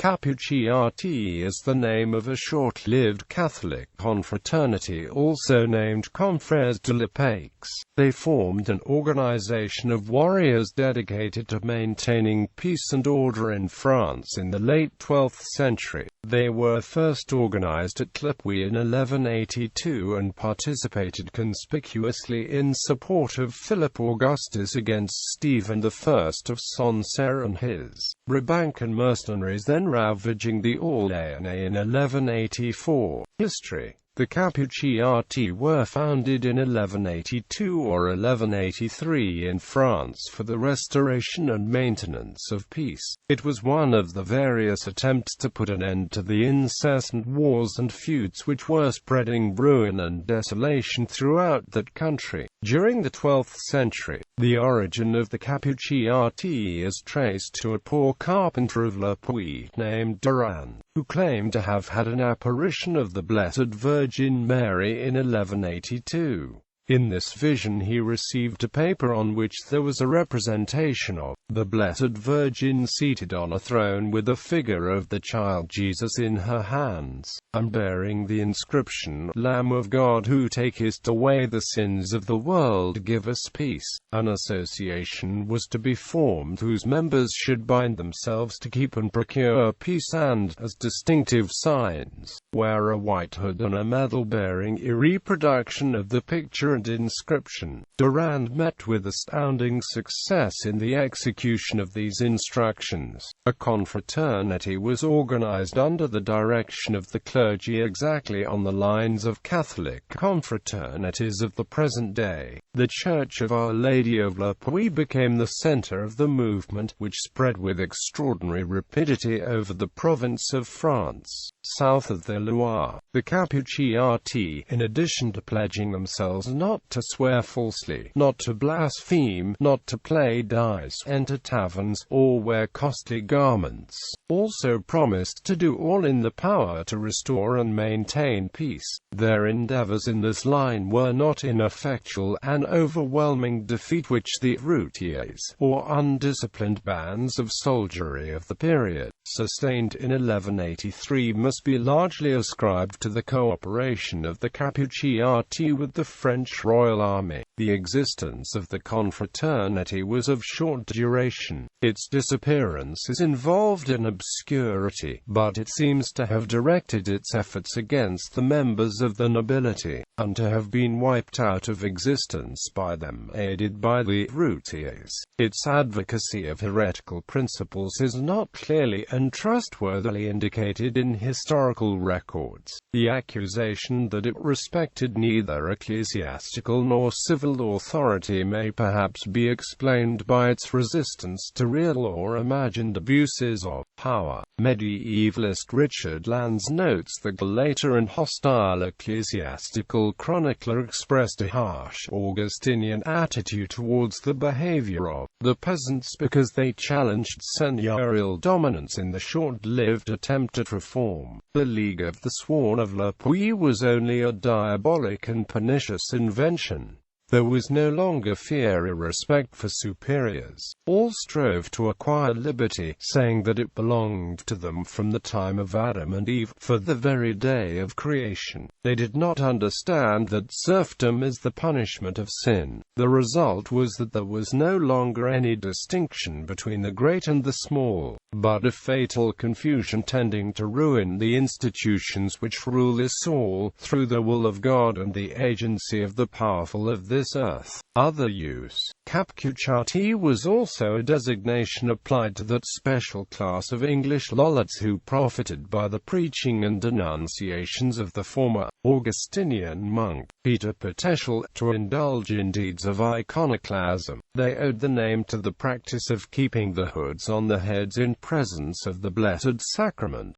Capuciati is the name of a short-lived Catholic confraternity also named Confrères de la Paix. They formed an organization of warriors dedicated to maintaining peace and order in France in the late 12th century. They were first organized at Paix in 1182 and participated conspicuously in support of Philip Augustus against Stephen I of Sancerre and his Brabançon mercenaries, then ravaging the Orléanais in 1184. History. The Capuciati were founded in 1182 or 1183 in France for the restoration and maintenance of peace. It was one of the various attempts to put an end to the incessant wars and feuds which were spreading ruin and desolation throughout that country. During the 12th century, the origin of the Capuciati is traced to a poor carpenter of La Paix named Durand, who claimed to have had an apparition of the Blessed Virgin Mary in 1182. In this vision he received a paper on which there was a representation of the Blessed Virgin seated on a throne with a figure of the child Jesus in her hands, and bearing the inscription, "Lamb of God who takest away the sins of the world, give us peace." An association was to be formed whose members should bind themselves to keep and procure peace and, as distinctive signs, wear a white hood and a medal bearing a reproduction of the picture and inscription. Durand met with astounding success in the execution of these instructions. A confraternity was organized under the direction of the clergy exactly on the lines of Catholic confraternities of the present day. The Church of Our Lady of La Paix became the center of the movement, which spread with extraordinary rapidity over the province of France, south of the Loire. The Capuciati, in addition to pledging themselves not to swear falsely, not to blaspheme, not to play dice, enter taverns, or wear costly garments, also promised to do all in their power to restore and maintain peace. Their endeavors in this line were not ineffectual. An overwhelming defeat which the routiers, or undisciplined bands of soldiery of the period, sustained in 1183 must be largely ascribed to the cooperation of the Capuciati with the French royal army. The existence of the confraternity was of short duration. Its disappearance is involved in obscurity, but it seems to have directed its efforts against the members of the nobility, and to have been wiped out of existence by them, aided by the routiers. Its advocacy of heretical principles is not clearly and trustworthily indicated in historical records. The accusation that it respected neither ecclesiastical nor civil authority may perhaps be explained by its resistance to real or imagined abuses of power. Medievalist Richard Lanz notes that the later and hostile ecclesiastical chronicler expressed a harsh Augustinian attitude towards the behavior of the peasants because they challenged seigneurial dominance in the short-lived attempt at reform. The League of the Sworn of La Paix was only a diabolic and pernicious invention. There was no longer fear or respect for superiors. All strove to acquire liberty, saying that it belonged to them from the time of Adam and Eve, for the very day of creation. They did not understand that serfdom is the punishment of sin. The result was that there was no longer any distinction between the great and the small, but a fatal confusion tending to ruin the institutions which rule us all, through the will of God and the agency of the powerful of this earth. Other use. Capuciati was also a designation applied to that special class of English lollards who profited by the preaching and denunciations of the former Augustinian monk, Peter Petechel, to indulge in deeds of iconoclasm. They owed the name to the practice of keeping the hoods on the heads in presence of the Blessed Sacrament.